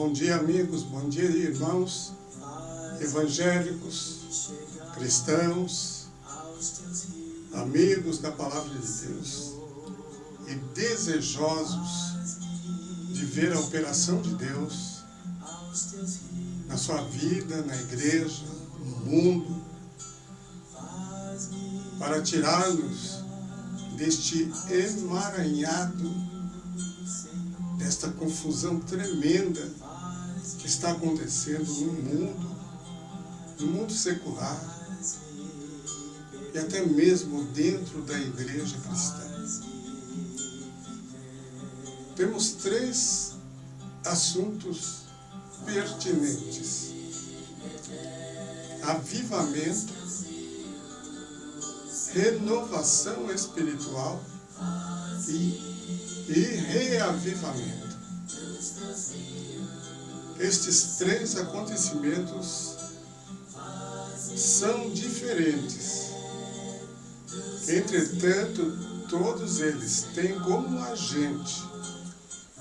Bom dia, amigos, bom dia, irmãos, evangélicos, cristãos, amigos da Palavra de Deus e desejosos de ver a operação de Deus na sua vida, na igreja, no mundo, para tirar-nos deste emaranhado, desta confusão tremenda que está acontecendo no mundo secular e até mesmo dentro da igreja cristã. Temos 3 assuntos pertinentes: avivamento, renovação espiritual e reavivamento. Estes 3 acontecimentos são diferentes. Entretanto, todos eles têm como agente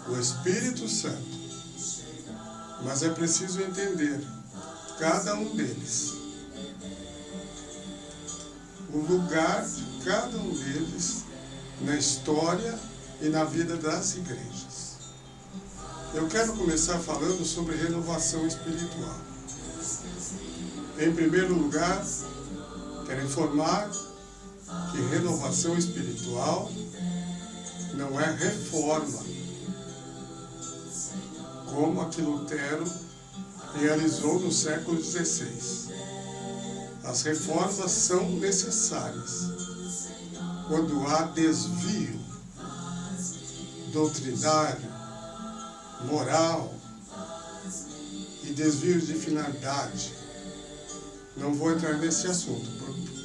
o Espírito Santo. Mas é preciso entender cada um deles, o lugar de cada um deles na história e na vida das igrejas. Eu quero começar falando sobre renovação espiritual. Em primeiro lugar, quero informar que renovação espiritual não é reforma, como a que Lutero realizou no século XVI. As reformas são necessárias quando há desvio doutrinário, moral e desvio de finalidade. Não vou entrar nesse assunto,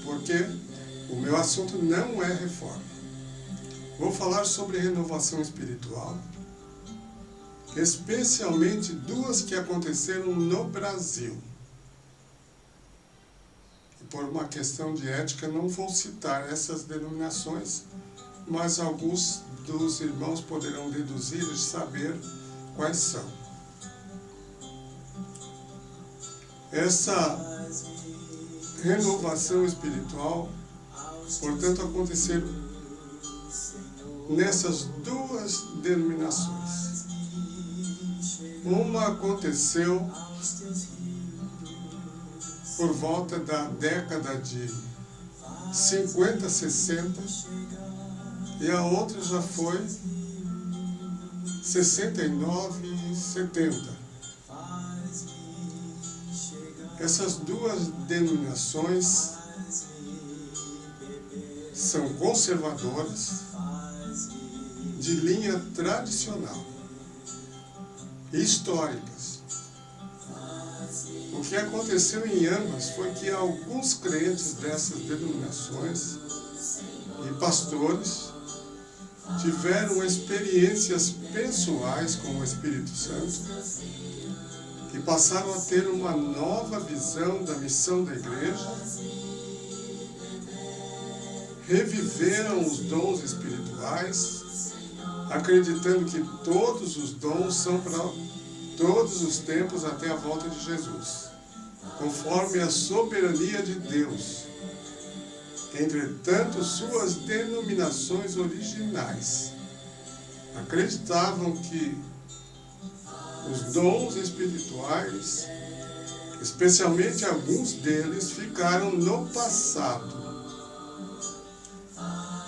porque o meu assunto não é reforma. Vou falar sobre renovação espiritual, especialmente 2 que aconteceram no Brasil. E por uma questão de ética não vou citar essas denominações, mas alguns dos irmãos poderão deduzir e saber quais são. Essa renovação espiritual, portanto, aconteceu nessas 2 denominações. Uma aconteceu por volta da década de 50, 60, e a outra já foi 69 e 70. Essas 2 denominações são conservadoras, de linha tradicional, históricas. O que aconteceu em ambas foi que alguns crentes dessas denominações e pastores tiveram experiências pessoais com o Espírito Santo e passaram a ter uma nova visão da missão da igreja, reviveram os dons espirituais, acreditando que todos os dons são para todos os tempos até a volta de Jesus, conforme a soberania de Deus. Entretanto, suas denominações originais acreditavam que os dons espirituais, especialmente alguns deles, ficaram no passado.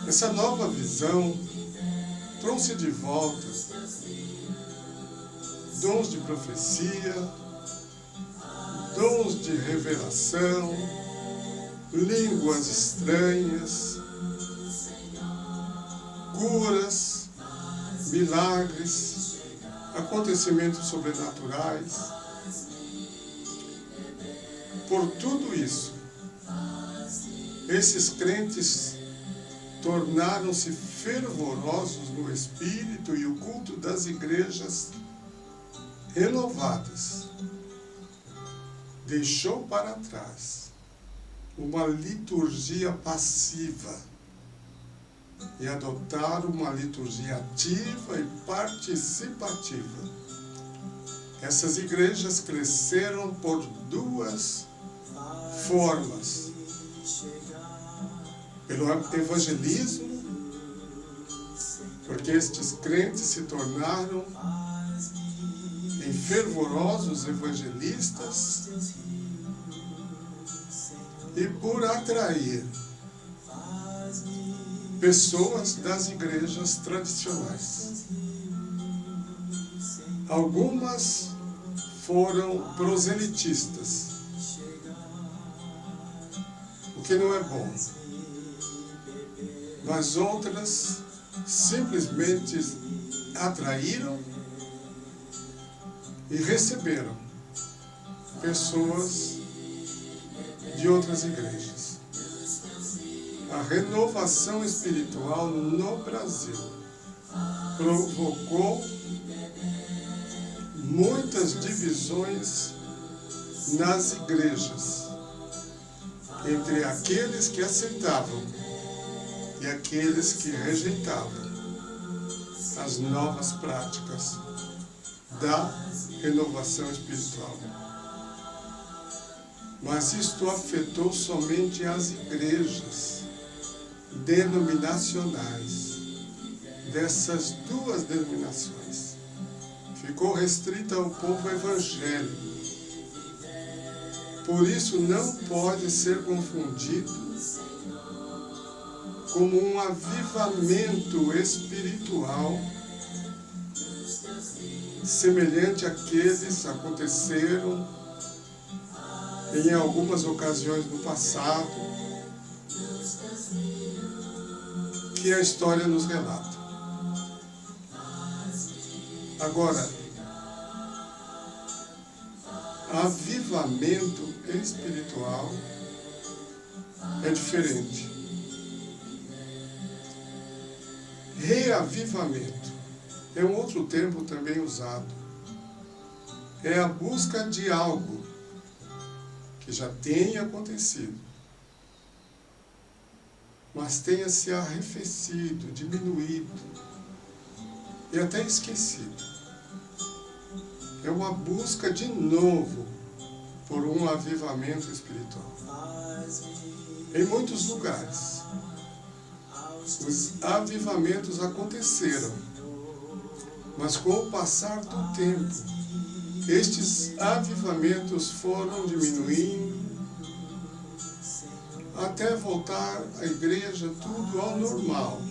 Essa nova visão trouxe de volta dons de profecia, dons de revelação, línguas estranhas, curas, milagres, acontecimentos sobrenaturais. Por tudo isso, esses crentes tornaram-se fervorosos no espírito e o culto das igrejas renovadas deixou para trás uma liturgia passiva e adotar uma liturgia ativa e participativa. Essas igrejas cresceram por duas formas. Pelo evangelismo, porque estes crentes se tornaram em fervorosos evangelistas, e por atrair pessoas das igrejas tradicionais. Algumas foram proselitistas, o que não é bom, mas outras simplesmente atraíram e receberam pessoas de outras igrejas. A renovação espiritual no Brasil provocou muitas divisões nas igrejas, entre aqueles que aceitavam e aqueles que rejeitavam as novas práticas da renovação espiritual. Mas isto afetou somente as igrejas denominacionais, dessas duas denominações. Ficou restrita ao povo evangélico. Por isso não pode ser confundido como um avivamento espiritual semelhante àqueles que aconteceram em algumas ocasiões no passado, que a história nos relata. Agora, avivamento espiritual é diferente. Reavivamento é um outro termo também usado. É a busca de algo que já tenha acontecido, mas tenha se arrefecido, diminuído e até esquecido. É uma busca de novo por um avivamento espiritual. Em muitos lugares, os avivamentos aconteceram, mas com o passar do tempo, estes avivamentos foram diminuindo até voltar a igreja tudo ao normal.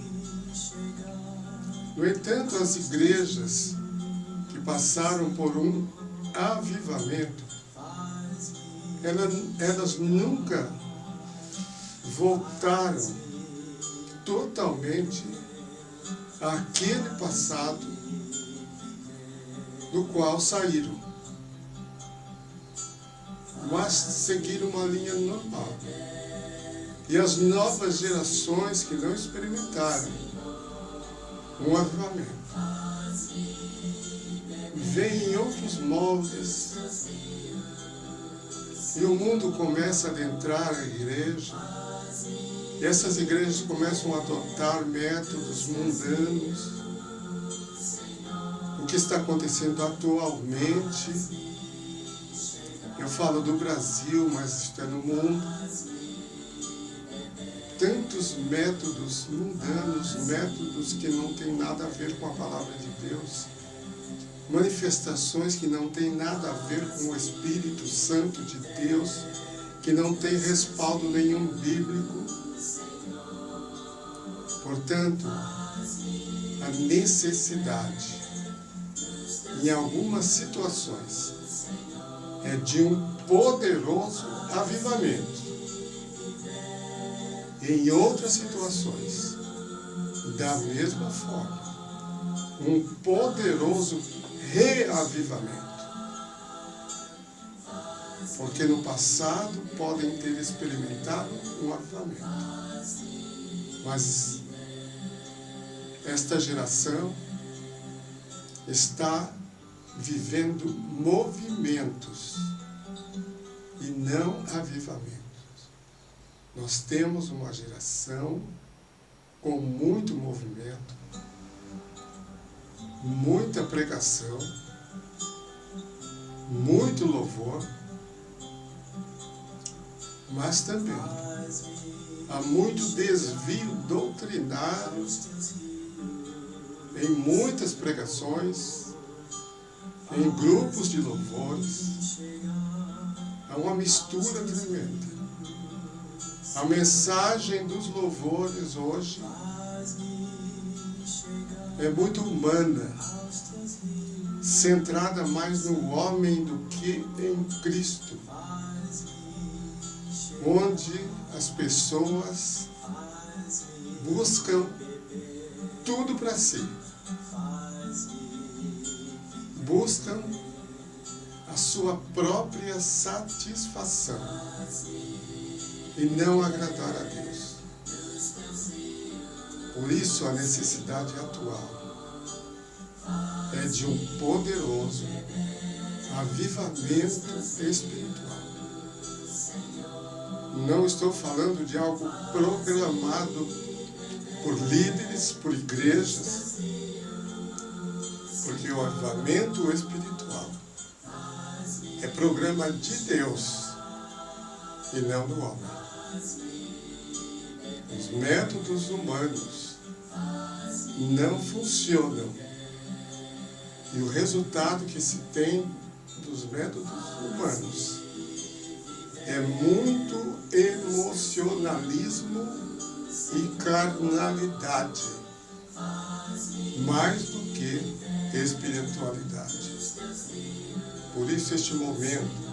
No entanto, as igrejas que passaram por um avivamento, elas nunca voltaram totalmente àquele passado do qual saíram, mas seguiram uma linha normal. E as novas gerações que não experimentaram um avivamento vêm em outros moldes, e o mundo começa a adentrar a igreja, e essas igrejas começam a adotar métodos mundanos. O que está acontecendo atualmente, eu falo do Brasil, mas está no mundo, tantos métodos mundanos, métodos que não têm nada a ver com a palavra de Deus, manifestações que não têm nada a ver com o Espírito Santo de Deus, que não tem respaldo nenhum bíblico. Portanto, a necessidade, em algumas situações, é de um poderoso avivamento. Em outras situações, da mesma forma, um poderoso reavivamento. Porque no passado podem ter experimentado um avivamento. Mas esta geração está vivendo movimentos e não avivamentos. Nós temos uma geração com muito movimento, muita pregação, muito louvor, mas também há muito desvio doutrinário em muitas pregações, em grupos de louvores. Há uma mistura tremenda. A mensagem dos louvores hoje é muito humana, centrada mais no homem do que em Cristo, onde as pessoas buscam tudo para si, buscam a sua própria satisfação e não agradar a Deus. Por isso a necessidade atual é de um poderoso avivamento espiritual. Não estou falando de algo programado por líderes, por igrejas, porque o avivamento espiritual é programa de Deus e não do homem. Os métodos humanos não funcionam. E o resultado que se tem dos métodos humanos é muito emocionalismo e carnalidade, mais do que espiritualidade. Por isso este momento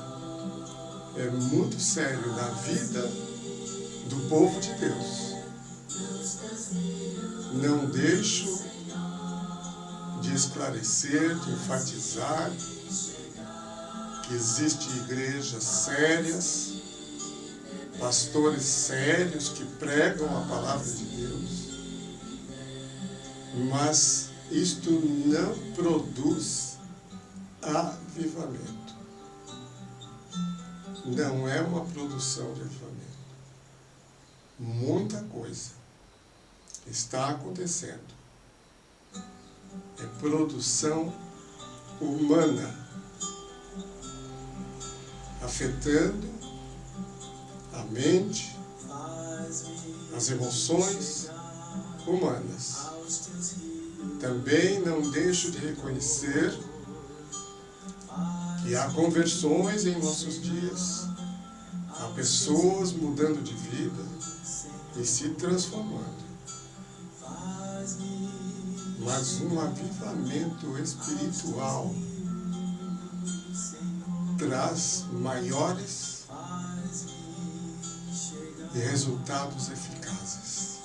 é muito sério na vida do povo de Deus. Não deixo de esclarecer, de enfatizar que existem igrejas sérias, pastores sérios que pregam a palavra de Deus, mas isto não produz avivamento. Não é uma produção de avivamento. Muita coisa está acontecendo. É produção humana, afetando a mente, as emoções humanas. Também não deixo de reconhecer que há conversões em nossos dias, há pessoas mudando de vida e se transformando. Mas um avivamento espiritual traz maiores e resultados eficazes.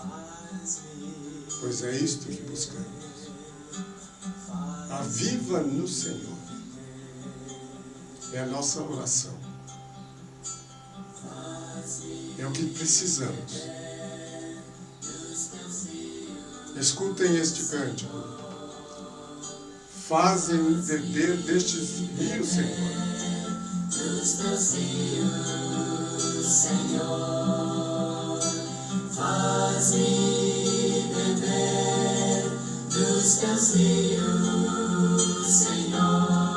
Pois é isto que buscamos. Aviva-nos, Senhor. É a nossa oração. É o que precisamos. Escutem este cântico. Fazem beber destes rios, Senhor. Dos teus rios, Senhor. Faz-me beber dos teus rios, Senhor.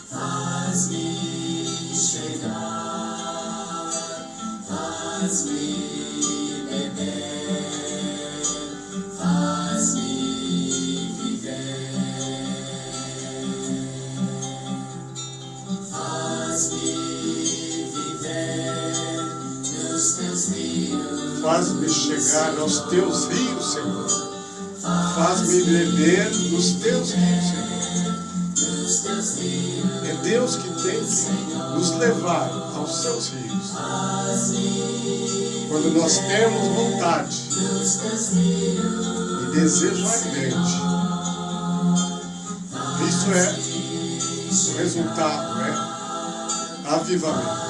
Faz-me chegar, faz-me beber, faz-me viver. Faz-me viver nos teus rios. Faz-me chegar aos teus rios, Senhor. Faz-me beber dos teus rios, Senhor. É Deus que tem que nos levar aos seus rios. Quando nós temos vontade e desejo ardente, isso é o resultado, avivamento.